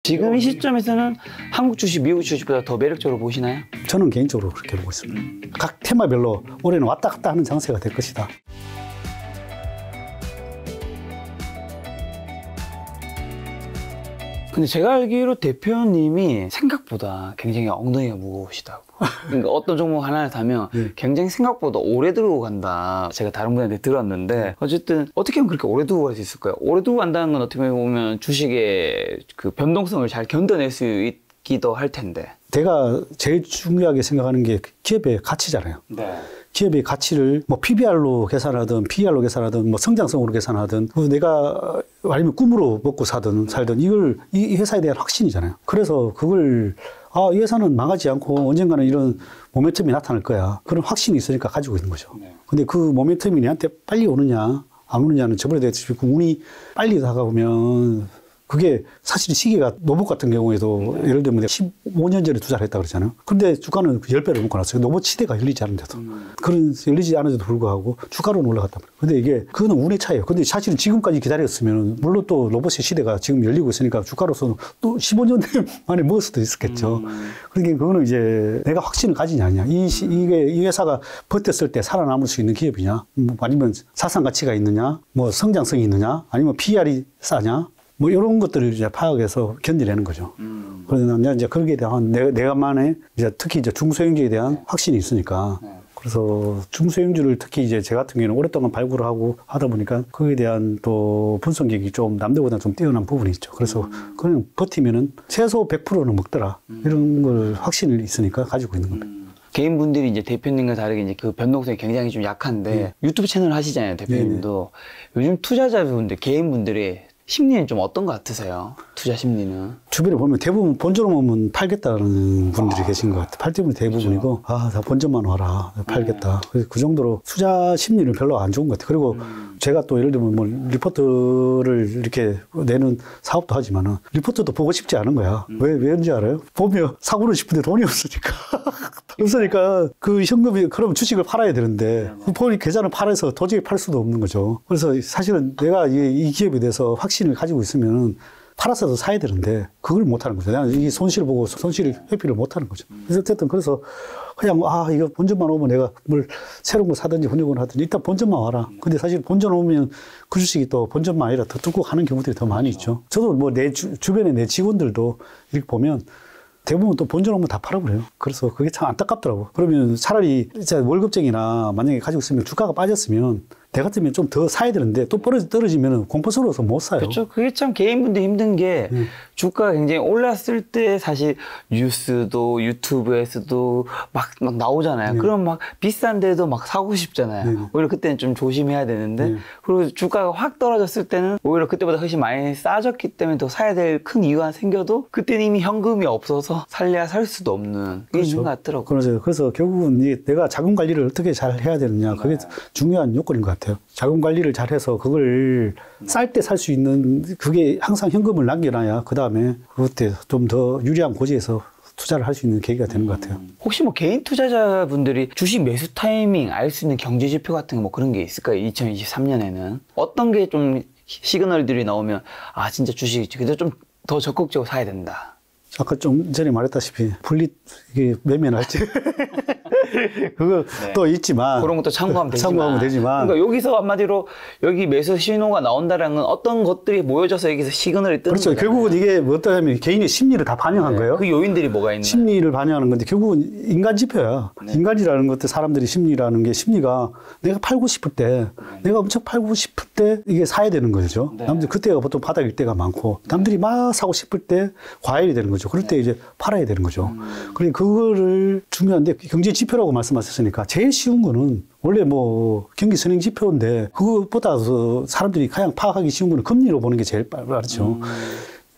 지금 이 시점에서는 한국 주식, 미국 주식보다 더 매력적으로 보시나요? 저는 개인적으로 그렇게 보고 있습니다. 각 테마별로 올해는 왔다 갔다 하는 장세가 될 것이다. 근데 제가 알기로 대표님이 생각보다 굉장히 엉덩이가 무거우시다고. 그러니까 어떤 종목 하나를 사면 굉장히 생각보다 오래 들고 간다. 제가 다른 분한테 들었는데 어쨌든 어떻게 하면 그렇게 오래 두고 갈 수 있을까요? 오래 두고 간다는 건 어떻게 보면 주식의 그 변동성을 잘 견뎌낼 수 있기도 할 텐데. 제가 제일 중요하게 생각하는 게 기업의 가치잖아요. 네. 기업의 가치를 뭐 PBR로 계산하든 PER로 계산하든 뭐 성장성으로 계산하든 내가 아니면 꿈으로 먹고 살든 이 회사에 대한 확신이잖아요. 그래서 그걸 이 회사는 망하지 않고 언젠가는 이런 모멘텀이 나타날 거야. 그런 확신이 있으니까 가지고 있는 거죠. 네. 근데 그 모멘텀이 내한테 빨리 오느냐 안 오느냐는 저번에도 했듯이 운이 빨리 다가오면 그게 사실 시기가 노봇 같은 경우에도 예를 들면 15년 전에 투자를 했다 그러잖아요. 근데 주가는 10배를 먹고 났어요. 노봇 시대가 열리지 않은데도. 그런 열리지 않은데도 불구하고 주가로는 올라갔단 말이에요. 근데 이게 그거는 운의 차이예요. 근데 사실은 지금까지 기다렸으면 물론 또 로봇의 시대가 지금 열리고 있으니까 주가로서는 또 15년 만에 먹을 수도 있었겠죠. 그러니까 그거는 이제 내가 확신을 가지냐 아니냐. 이 회사가 버텼을 때 살아남을 수 있는 기업이냐. 아니면 자산 가치가 있느냐. 뭐 성장성이 있느냐. 아니면 PER이 싸냐. 뭐 이런 것들을 이제 파악해서 견디내는 거죠. 그러나 이제 거기에 대한 내가만의 이제 특히 이제 중소형주에 대한 확신이 있으니까. 그래서 중소형주를 특히 이제 제 같은 경우는 오랫동안 발굴을 하고 하다 보니까 거기에 대한 또 분석력이 좀 남들보다 좀 뛰어난 부분이 있죠. 그래서 그냥 버티면은 최소 100%는 먹더라. 이런 걸 확신이 있으니까 가지고 있는 겁니다. 개인분들이 이제 대표님과 다르게 이제 그 변동성이 굉장히 좀 약한데 유튜브 채널 하시잖아요, 대표님도. 요즘 투자자분들, 개인분들이 심리는 좀 어떤 것 같으세요? 투자 심리는? 주변에 보면 대부분 본전 오면 팔겠다는 분들이 계신 것 같아요. 팔 때문에 대부분이고, 그렇죠. 다 본전만 와라. 팔겠다. 그래서 그 정도로 투자 심리는 별로 안 좋은 것 같아요. 그리고 제가 또 예를 들면 뭐 리포트를 이렇게 내는 사업도 하지만은 리포트도 보고 싶지 않은 거야. 왜인지 알아요? 보면 사고는 싶은데 돈이 없으니까. 없으니까 그 현금이, 그러면 주식을 팔아야 되는데, 보니 계좌는 팔아서 도저히 팔 수도 없는 거죠. 그래서 사실은 내가 이 기업에 대해서 확신을 가지고 있으면 팔아서도 사야 되는데 그걸 못 하는 거죠. 나는 이 손실을 보고 손실 회피를 못 하는 거죠. 그래서 어쨌든 그래서 그냥 이거 본전만 오면 내가 뭘 새로운 거 사든지 혼용을 하든지 일단 본전만 와라. 근데 사실 본전 오면 그 주식이 또 본전만 아니라 더 뚫고 가는 경우들이 더 많이 있죠. 저도 뭐 내 주변에 내 직원들도 이렇게 보면 대부분 또 본전 오면 다 팔아버려요. 그래서 그게 참 안타깝더라고. 그러면 차라리 진짜 월급쟁이나 만약에 가지고 있으면 주가가 빠졌으면 내 같으면 좀 더 사야 되는데 또 떨어지면 공포스러워서 못 사요. 그렇죠. 그게 참 개인분들 힘든 게 주가가 굉장히 올랐을 때 사실 뉴스도 유튜브에서도 막 나오잖아요. 그럼 막 비싼데도 막 사고 싶잖아요. 오히려 그때는 좀 조심해야 되는데 그리고 주가가 확 떨어졌을 때는 오히려 그때보다 훨씬 많이 싸졌기 때문에 더 사야 될 큰 이유가 생겨도 그때는 이미 현금이 없어서 살래야 살 수도 없는 그게 있는 것 같더라고요. 그래서 결국은 내가 자금 관리를 어떻게 잘 해야 되느냐 그게 중요한 요건인 것 같아요. 자금 관리를 잘해서 그걸 쌀 때 살 수 있는 그게 항상 현금을 남겨놔야 그 다음에 그때 좀 더 유리한 고지에서 투자를 할 수 있는 계기가 되는 것 같아요. 혹시 뭐 개인 투자자분들이 주식 매수 타이밍 알 수 있는 경제 지표 같은 거 뭐 그런 게 있을까요? 2023년에는 어떤 게 좀 시그널들이 나오면 진짜 주식 그래도 좀 더 적극적으로 사야 된다. 아까 좀 전에 말했다시피 분리 이게 매매할지 그거 또 있지만 그런 것도 참고하면 되지만 그러니까 여기서 한마디로 여기 매수 신호가 나온다는 건 어떤 것들이 모여져서 여기서 시그널이 뜨는 그렇죠. 거잖아요. 결국은 이게 뭐냐면 개인의 심리를 다 반영한 거예요. 그 요인들이 뭐가 있나요? 심리를 반영하는 건데 결국은 인간 지표야. 인간이라는 것들 사람들이 심리라는 게 심리가 내가 팔고 싶을 때 내가 엄청 팔고 싶을 때 이게 사야 되는 거죠. 남들 그때가 보통 바닥일 때가 많고 남들이 막 사고 싶을 때 과열이 되는 거죠. 그럴 때 이제 팔아야 되는 거죠. 그러니까 그거를 중요한데 경제 지표라고 말씀하셨으니까 제일 쉬운 거는 원래 뭐 경기 선행 지표인데 그것보다 사람들이 가장 파악하기 쉬운 거는 금리로 보는 게 제일 빠르죠.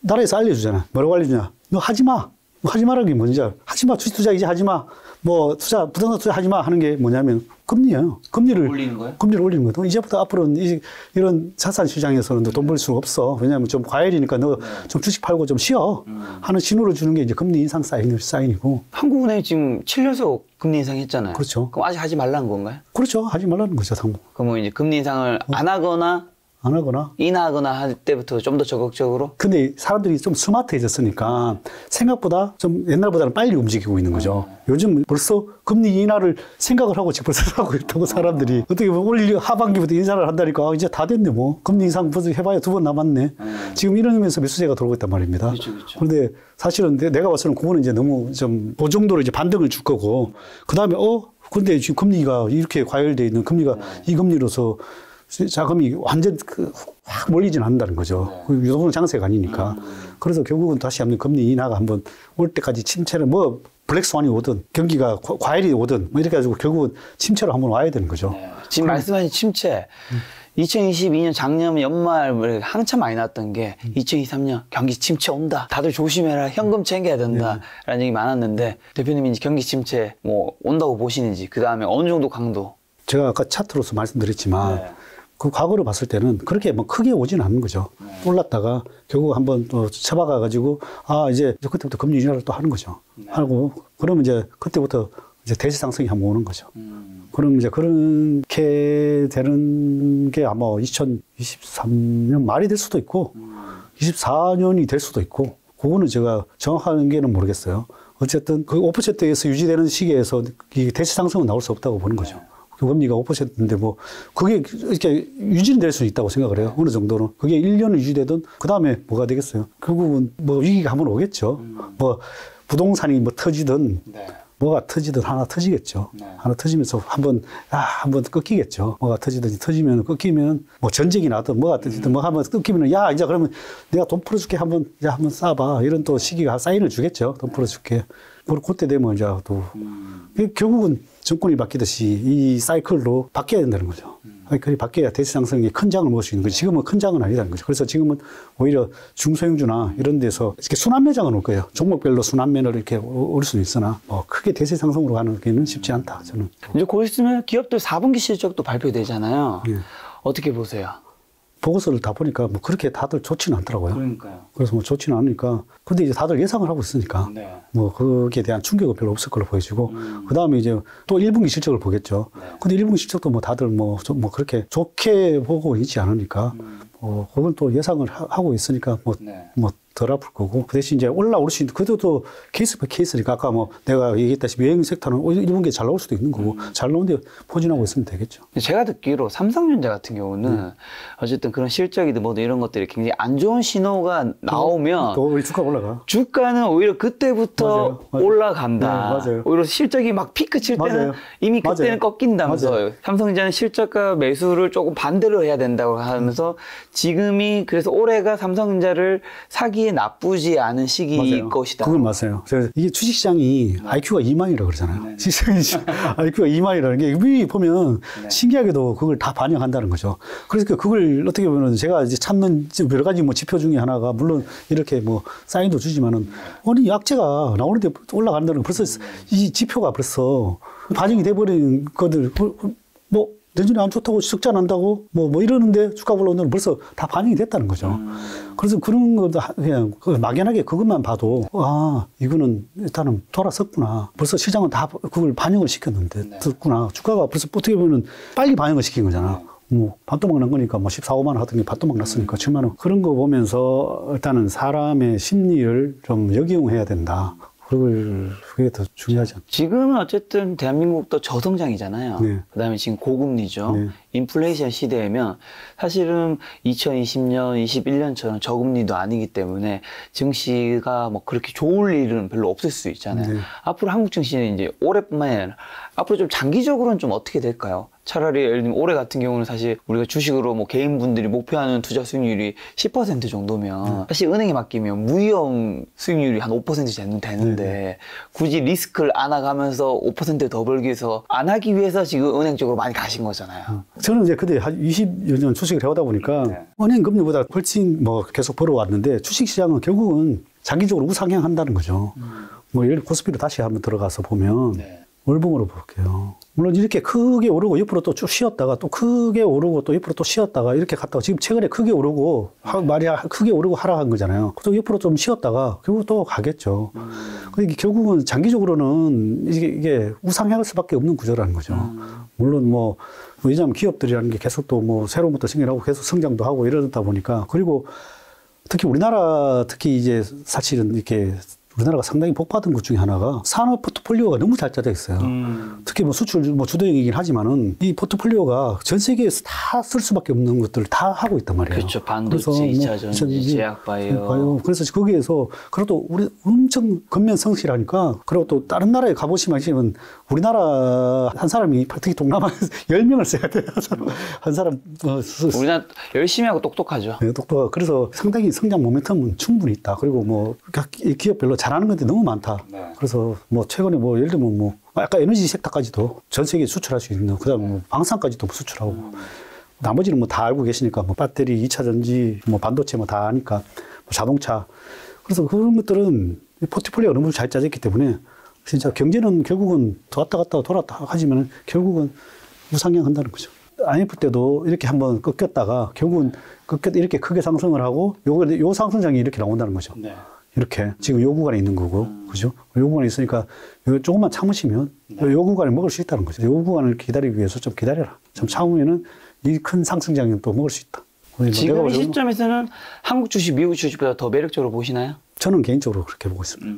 나라에서 알려주잖아. 뭐라고 알려주냐? 너 하지 마. 하지 마라는 게 뭔지 알아? 하지 마. 주식 투자 이제 하지 마. 뭐 부동산 투자 하지 마 하는 게 뭐냐면 금리예요. 금리를 올리는 거예요? 금리를 올리는 거예요. 이제부터 앞으로는 이런 자산 시장에서는 돈 벌 수가 없어. 왜냐하면 좀 과열이니까 너 좀 주식 팔고 좀 쉬어 하는 신호를 주는 게 이제 금리 인상 사인이고. 한국은행이 지금 7년속 금리 인상했잖아요. 그렇죠. 그럼 아직 하지 말라는 건가요? 그렇죠. 하지 말라는 거죠, 당분. 그러면 이제 금리 인상을 안 하거나 안 하거나. 인하하거나 할 때부터 좀 더 적극적으로? 근데 사람들이 좀 스마트해졌으니까 생각보다 좀 옛날보다는 빨리 움직이고 있는 거죠. 요즘 벌써 금리 인하를 생각을 하고 지금 벌써 하고 있다고 사람들이. 어떻게 보면 올 하반기부터 인사를 한다니까 아, 이제 다 됐네 뭐. 금리 인상 벌써 해봐야 2번 남았네. 지금 이러면서 매수세가 들어오고 있단 말입니다. 그렇죠, 그렇죠. 그런데 사실은 내가 봤을 때는 그거는 이제 너무 좀 그 정도로 이제 반등을 줄 거고 그 다음에 근데 지금 금리가 이렇게 과열돼 있는 금리가 이 금리로서 자금이 완전 확 몰리지는 않는다는 거죠. 유동성 장세가 아니니까. 그래서 결국은 다시 한번 금리 인하가 한번 올 때까지 침체를 뭐 블랙스완이 오든 경기가 과열이 오든 뭐 이렇게 해가지고 결국은 침체로 한번 와야 되는 거죠. 네. 지금 말씀하신 침체 2022년 작년 연말 한참 많이 났던 게 2023년 경기 침체 온다. 다들 조심해라. 현금 챙겨야 된다. 라는 얘기 많았는데 대표님이 이제 경기 침체 뭐 온다고 보시는지 그 다음에 어느 정도 강도? 제가 아까 차트로서 말씀드렸지만 그 과거로 봤을 때는 그렇게 뭐 크게 오지는 않는 거죠. 올랐다가 결국 한번 또 쳐박아가지고 이제 그때부터 금리 인하를 또 하는 거죠. 하고 그러면 이제 그때부터 이제 대세 상승이 한번 오는 거죠. 그럼 이제 그렇게 되는 게 아마 2023년 말이 될 수도 있고 24년이 될 수도 있고 그거는 제가 정확한 게는 모르겠어요. 어쨌든 그 5%에서 유지되는 시기에서 이 대세 상승은 나올 수 없다고 보는 거죠. 금리가 5%인데 뭐 그게 이렇게 유지는 될 수 있다고 생각을 해요. 어느 정도는. 그게 1년을 유지되든 그다음에 뭐가 되겠어요. 결국은 뭐 위기가 한번 오겠죠. 뭐 부동산이 뭐 터지든 뭐가 터지든 하나 터지겠죠. 하나 터지면서 한번 끊기겠죠. 뭐가 터지든지 터지면 끊기면 뭐 전쟁이 나든 뭐가 터지든 뭐 한번 끊기면 이제 그러면 내가 돈 풀어줄게 한번 쏴봐. 이런 또 시기가 사인을 주겠죠. 돈 풀어줄게. 그리고 그때 되면 이제 또 결국은 정권이 바뀌듯이 이 사이클로 바뀌어야 된다는 거죠. 사이클이 바뀌어야 대세 상승이 큰 장을 먹을 수 있는 거죠. 지금은 큰 장은 아니라는 거죠. 그래서 지금은 오히려 중소형주나 이런 데서 이렇게 순환매장은 올 거예요. 종목별로 순환매를 이렇게 올 수는 있으나 크게 대세 상승으로 가는 게는 쉽지 않다. 저는. 이제 곧 있으면 기업들 4분기 실적도 발표되잖아요. 어떻게 보세요? 보고서를 다 보니까 뭐 그렇게 다들 좋지는 않더라고요. 그러니까요. 그래서 뭐 좋지는 않으니까. 근데 이제 다들 예상을 하고 있으니까. 뭐 거기에 대한 충격은 별로 없을 걸로 보여지고. 그 다음에 이제 또 1분기 실적을 보겠죠. 근데 1분기 실적도 뭐 다들 뭐 그렇게 좋게 보고 있지 않으니까. 그건 또 예상을 하고 있으니까 뭐 덜 아플 거고. 그 대신 이제 올라올 수 있는, 그래도 또 케이스 바이 케이스니까 아까 뭐 내가 얘기했다시피 여행 섹터는 1분기에 잘 나올 수도 있는 거고 잘 나오는데 포진하고 있으면 되겠죠. 제가 듣기로 삼성전자 같은 경우는 어쨌든 그런 실적이든 뭐든 이런 것들이 굉장히 안 좋은 신호가 나오면 또 우리 주가 올라가. 주가는 오히려 그때부터 맞아요. 올라간다. 맞아요. 오히려 실적이 막 피크 칠 때는 맞아요. 이미 그때는 꺾인다면서 맞아요. 삼성전자는 실적과 매수를 조금 반대로 해야 된다고 하면서 지금이 그래서 올해가 삼성전자를 사기에 나쁘지 않은 시기일 것이다. 그건 맞아요. 이게 주식시장이 IQ가 2만이라고 그러잖아요. 주식시장이 IQ가 2만이라는 게 위에 보면 신기하게도 그걸 다 반영한다는 거죠. 그래서 그걸 어떻게 보면 제가 이제 찾는 여러 가지 뭐 지표 중에 하나가 물론 이렇게 뭐 사인도 주지만은 아니 약재가 나오는데 올라간다는 거 벌써 이 지표가 벌써 반영이 돼버린 것들 뭐 내년에 안 좋다고 적자 난다고 뭐 이러는데 주가 올라오는 벌써 다 반영이 됐다는 거죠. 그래서 그런 것도 그냥 막연하게 그것만 봐도 이거는 일단은 돌아섰구나. 벌써 시장은 다 그걸 반영을 시켰는데 됐구나. 주가가 벌써 어떻게 보면 빨리 반영을 시킨 거잖아. 뭐 반토막 난 거니까 뭐 14, 5만 원 하던 게 반토막 났으니까 7만 원. 그런 거 보면서 일단은 사람의 심리를 좀 역이용해야 된다. 그게 더 중요하지 않나. 지금은 어쨌든 대한민국도 저성장이잖아요. 그다음에 지금 고금리죠. 인플레이션 시대이면 사실은 2020년, 21년처럼 저금리도 아니기 때문에 증시가 뭐 그렇게 좋을 일은 별로 없을 수 있잖아요. 앞으로 한국 증시는 이제 올해뿐만 아니라 앞으로 좀 장기적으로는 좀 어떻게 될까요? 차라리 예를 들면 올해 같은 경우는 사실 우리가 주식으로 뭐 개인분들이 목표하는 투자 수익률이 10% 정도면 사실 은행에 맡기면 무위험 수익률이 한 5% 되는데 굳이 리스크를 안 나가면서 5% 더 벌기 위해서 안 하기 위해서 지금 은행 쪽으로 많이 가신 거잖아요. 저는 이제 그때 한 20여 년 주식을 해오다 보니까 은행 금리보다 훨씬 뭐 계속 벌어왔는데 주식시장은 결국은 장기적으로 우상향한다는 거죠. 뭐 예를 들어 코스피로 다시 한번 들어가서 보면 월봉으로 볼게요. 물론 이렇게 크게 오르고 옆으로 또 쭉 쉬었다가 또 크게 오르고 또 옆으로 또 쉬었다가 이렇게 갔다가 지금 최근에 크게 오르고 말이 크게 오르고 하락한 거잖아요. 또 옆으로 좀 쉬었다가 결국 또 가겠죠. 그러니까 결국은 장기적으로는 이게 우상향할 수밖에 없는 구조라는 거죠. 물론 뭐 왜냐하면 기업들이라는 게 계속 또 뭐 새로운 것도 생겨나고 계속 성장도 하고 이러다 보니까 그리고 특히 우리나라 특히 이제 사실은 이렇게 우리나라가 상당히 복받은 것 중에 하나가 산업 포트폴리오가 너무 잘 짜져 있어요. 특히 뭐 수출 뭐 주도형이긴 하지만은 이 포트폴리오가 전 세계에서 다 쓸 수밖에 없는 것들을 다 하고 있단 말이에요. 그렇죠. 반도체, 2차 전지, 제약바이오. 그래서 거기에서 그래도 우리 엄청 근면 성실하니까 그리고 또 다른 나라에 가보시면 우리나라 한 사람이 특히 동남아에서 10명을 써야 돼요. 한 사람. 우리나라 열심히 하고 똑똑하죠. 네, 똑똑하고. 그래서 상당히 성장 모멘텀은 충분히 있다. 그리고 뭐 기업별로 잘하는 건데 너무 많다. 네. 그래서 뭐 최근에 뭐 예를 들면 뭐 아까 에너지 섹터까지도 전 세계에 수출할 수 있는 그다음에 뭐 방산까지도 수출하고 나머지는 뭐 다 알고 계시니까 뭐 배터리, 2차 전지, 뭐 반도체 뭐 다 아니까 뭐 자동차. 그래서 그런 것들은 포트폴리오가 너무 잘 짜져 있기 때문에 진짜 경제는 결국은 왔다 갔다 돌았다 하지만 결국은 우상향 한다는 거죠. IMF 때도 이렇게 한번 꺾였다가 결국은 이렇게 크게 상승을 하고 요 상승장이 이렇게 나온다는 거죠. 네. 이렇게 지금 요 구간에 있는 거고, 그죠? 요 구간에 있으니까 조금만 참으시면 요 구간을 먹을 수 있다는 거죠. 요 구간을 기다리기 위해서 좀 기다려라. 좀 참으면은 이 큰 상승장은 또 먹을 수 있다. 지금 이 시점에서는 한국 주식, 미국 주식보다 더 매력적으로 보시나요? 저는 개인적으로 그렇게 보고 있습니다.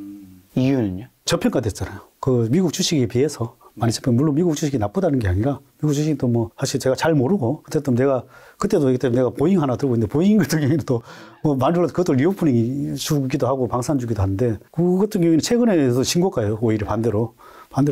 이유는요? 저평가됐잖아요. 그 미국 주식에 비해서 많이 저평. 물론 미국 주식이 나쁘다는 게 아니라 미국 주식이 또 뭐 사실 제가 잘 모르고 그때도 내가 보잉 하나 들고 있는데 보잉 같은 경우에는 또 뭐 많이 올라서 그것도 리오프닝 주기도 하고 방산 주기도 한데 그 같은 경우에는 최근에서 신고가예요. 오히려 반대로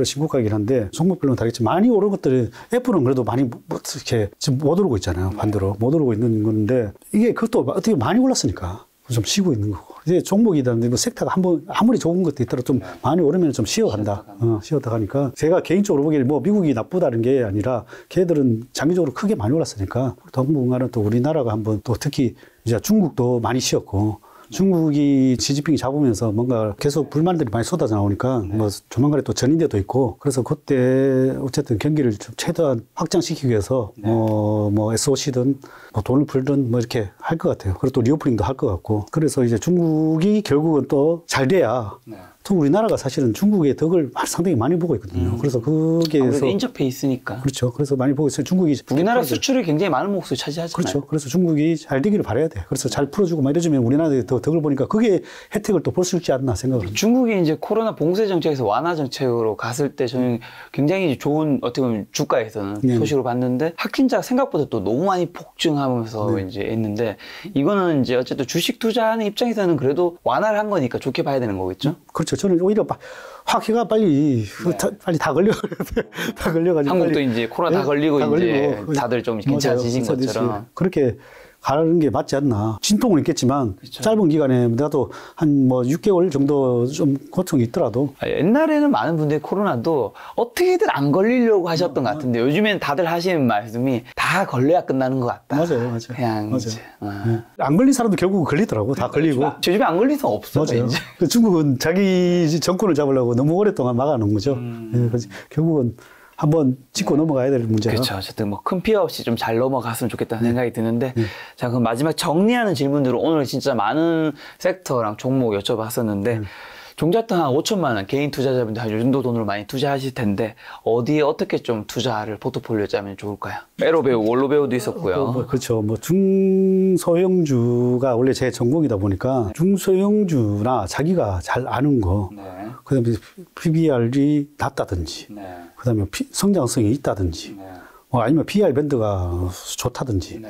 신고가이긴 한데 종목별로는 다르겠지만 많이 오른 것들이 애플은 그래도 많이 이렇게 지금 못 오르고 있잖아요. 반대로 못 오르고 있는 건데 이게 그것도 어떻게 많이 올랐으니까 좀 쉬고 있는 거고. 이제 종목이라는데 뭐 섹터가 한번 아무리 좋은 것도 있더라도 좀 많이 오르면 좀 쉬어간다. 쉬었다 가니까 제가 개인적으로 보기에는 뭐 미국이 나쁘다는 게 아니라 걔들은 장기적으로 크게 많이 올랐으니까 당분간은 또 우리나라가 한번 또 특히 이제 중국도 많이 쉬었고 중국이 시진핑이 잡으면서 뭔가 계속 불만들이 많이 쏟아져 나오니까 뭐 조만간에 또 전인대도 있고 그래서 그때 어쨌든 경기를 좀 최대한 확장시키기 위해서 뭐 SOC든 뭐 돈을 풀든 뭐 이렇게 할 것 같아요. 그리고 또 리오프닝도 할 것 같고 그래서 이제 중국이 결국은 또 잘 돼야 또 우리나라가 사실은 중국의 덕을 상당히 많이 보고 있거든요. 그래서 거기에서 인접해 있으니까. 그렇죠. 그래서 많이 보고 있어요. 중국이 우리나라 수출이 굉장히 많은 몫을 차지하잖아요. 그렇죠. 그래서 중국이 잘 되기를 바라야 돼. 그래서 잘 풀어주고 막 이러면 우리나라의 더 덕을 보니까 그게 혜택을 또 볼 수 있지 않나 생각을 합니다. 중국이 이제 코로나 봉쇄 정책에서 완화 정책으로 갔을 때 저는 굉장히 좋은 어떻게 보면 주가에서는 소식을 봤는데 확진자가 생각보다 또 너무 많이 폭증하면서 이제 했는데 이거는 이제 어쨌든 주식 투자하는 입장에서는 그래도 완화를 한 거니까 좋게 봐야 되는 거겠죠? 그렇죠. 저는 오히려 화기가 빨리 다 걸려가지고 한국도 이제 코로나 다 걸리고 이제 다들 좀 괜찮아지신 것처럼 그렇게 가는 게 맞지 않나. 진통은 있겠지만 그렇죠. 짧은 기간에 나도 한 뭐 6개월 정도 좀 고통이 있더라도 옛날에는 많은 분들이 코로나도 어떻게든 안 걸리려고 하셨던 것 같은데 요즘엔 다들 하시는 말씀이 다 걸려야 끝나는 것 같다. 맞아요. 그냥 맞아요. 이제 안 걸린 사람도 결국 걸리더라고. 다 걸리고. 저 집에 안 걸릴 수 없어. 맞아요. 이제. 중국은 자기 정권을 잡으려고 너무 오랫동안 막아놓은 거죠. 결국은 한번 짚고 넘어가야 될 문제가. 그렇죠. 어쨌든 뭐 큰 피해 없이 좀 잘 넘어갔으면 좋겠다는 생각이 드는데 자 그럼 마지막 정리하는 질문으로 오늘 진짜 많은 섹터랑 종목 여쭤봤었는데 종잣돈 한 5천만 원 개인 투자자분들 한 요 정도 돈으로 많이 투자하실 텐데 어디에 어떻게 좀 투자를 포트폴리오 짜면 좋을까요? 에로배우, 원로배우도 있었고요. 그렇죠. 뭐 중소형주가 원래 제 전공이다 보니까 중소형주나 자기가 잘 아는 거 그다음에 PBR이 낮다든지 그다음에 성장성이 있다든지 아니면 PR 밴드가 좋다든지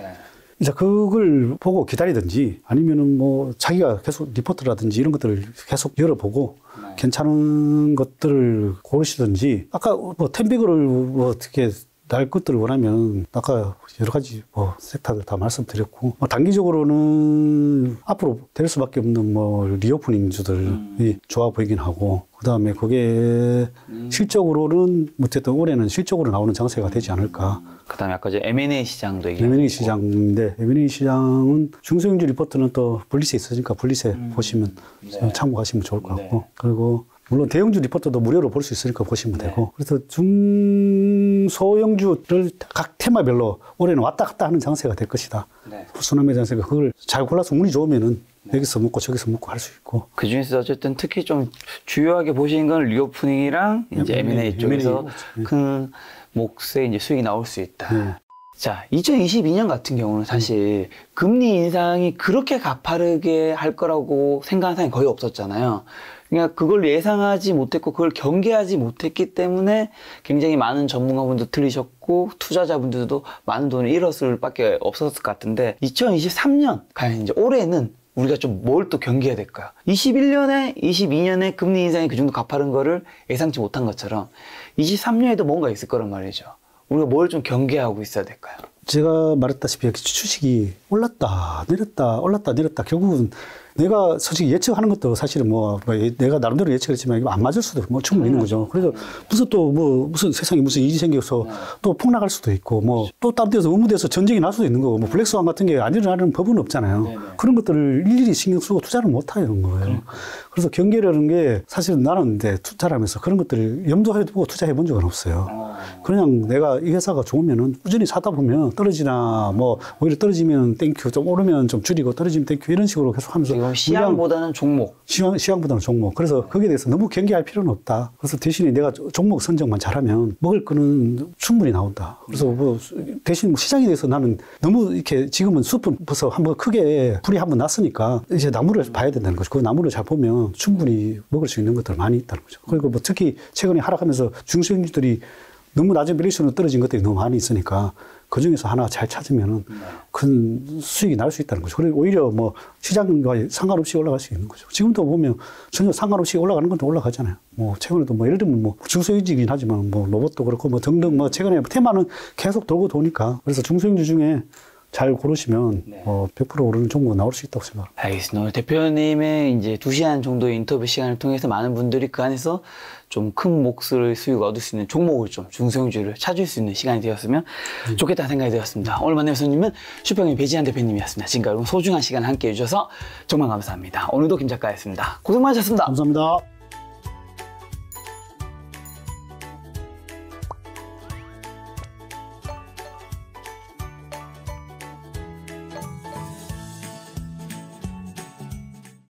이제 그걸 보고 기다리든지 아니면은 뭐 자기가 계속 리포트라든지 이런 것들을 계속 열어보고 괜찮은 것들을 고르시든지 아까 뭐 텐비그를 뭐 어떻게 날 것들을 원하면 아까 여러 가지 뭐 섹터들 다 말씀드렸고 뭐 단기적으로는 앞으로 될 수밖에 없는 뭐 리오프닝주들이 좋아 보이긴 하고 그다음에 그게 실적으로는 어쨌든 올해는 실적으로 나오는 장세가 되지 않을까. 그다음에 아까 이제 M&A 시장도 얘기했고 M&A 시장인데 M&A 시장은 중소형주 리포트는 또 블리스에 있으니까 블리스에 보시면 참고하시면 좋을 것 같고 그리고 물론 대형주 리포트도 무료로 볼 수 있으니까 보시면 되고. 그래서 중소형주를 각 테마별로 올해는 왔다 갔다 하는 장세가 될 것이다. 소나무 장세가 그걸 잘 골라서 운이 좋으면은 여기서 먹고 저기서 먹고 할 수 있고. 그 중에서 어쨌든 특히 좀 주요하게 보시는 건 리오프닝이랑 이제 M&A 쪽에서 큰 몫의 이제 수익이 나올 수 있다. 자, 2022년 같은 경우는 사실 금리 인상이 그렇게 가파르게 할 거라고 생각한 사람이 거의 없었잖아요. 그러니까 그걸 예상하지 못했고 그걸 경계하지 못했기 때문에 굉장히 많은 전문가분도 틀리셨고 투자자분들도 많은 돈을 잃었을 밖에 없었을 것 같은데 2023년, 과연 이제 올해는 우리가 좀 뭘 또 경계해야 될까요? 21년에, 22년에 금리 인상이 그 정도 가파른 거를 예상치 못한 것처럼 23년에도 뭔가 있을 거란 말이죠. 우리가 뭘 좀 경계하고 있어야 될까요? 제가 말했다시피 주식이 올랐다 내렸다 올랐다 내렸다 결국은 내가 솔직히 예측하는 것도 사실은 뭐 내가 나름대로 예측했지만 이거 안 맞을 수도 뭐 충분히 있는 거죠. 그래서 무슨 또 뭐 무슨 세상에 무슨 일이 생겨서 또 폭락할 수도 있고 뭐 또 다른 데서 의무돼서 전쟁이 날 수도 있는 거고 뭐 블랙스완 같은 게 안 일어나는 법은 없잖아요. 그런 것들을 일일이 신경 쓰고 투자를 못 하는 거예요. 그래서 경계라는 게 사실은 나는 이제 투자를 하면서 그런 것들을 염두해 두고 투자해 본 적은 없어요. 그냥 내가 이 회사가 좋으면은 꾸준히 사다 보면 떨어지나 뭐 오히려 떨어지면 땡큐 좀 오르면 좀 줄이고 떨어지면 땡큐 이런 식으로 계속 하면서 시황보다는 종목. 시황보다는 종목. 그래서 거기에 대해서 너무 경계할 필요는 없다. 그래서 대신에 내가 종목 선정만 잘하면 먹을 거는 충분히 나온다. 그래서 뭐 대신 시장에 대해서 나는 너무 이렇게 지금은 숲은 벌써 한번 크게 불이 한번 났으니까 이제 나무를 봐야 된다는 거죠. 그 나무를 잘 보면 충분히 먹을 수 있는 것들 많이 있다는 거죠. 그리고 뭐 특히 최근에 하락하면서 중소형주들이 너무 낮은 밸류에이션으로 떨어진 것들이 너무 많이 있으니까 그 중에서 하나 잘 찾으면은 큰 수익이 날 수 있다는 거죠. 그리고 오히려 뭐 시장과 상관없이 올라갈 수 있는 거죠. 지금도 보면 전혀 상관없이 올라가는 것도 올라가잖아요. 뭐 최근에도 뭐 예를 들면 뭐 중소형주이긴 하지만 뭐 로봇도 그렇고 뭐 등등 뭐 최근에 테마는 계속 돌고 도니까 그래서 중소형주 중에 잘 고르시면 100% 오르는 종목가 나올 수 있다고 생각합니다. 알겠습니다. 오늘 대표님의 이제 2시간 정도의 인터뷰 시간을 통해서 많은 분들이 그 안에서 좀 큰 몫을 수익 얻을 수 있는 종목을 좀 중소형주를 찾을 수 있는 시간이 되었으면 좋겠다는 생각이 되었습니다. 오늘 만난 손님은 슈퍼경의 배지한 대표님이었습니다. 지금까지 소중한 시간 함께 해주셔서 정말 감사합니다. 오늘도 김 작가였습니다. 고생 많으셨습니다. 감사합니다.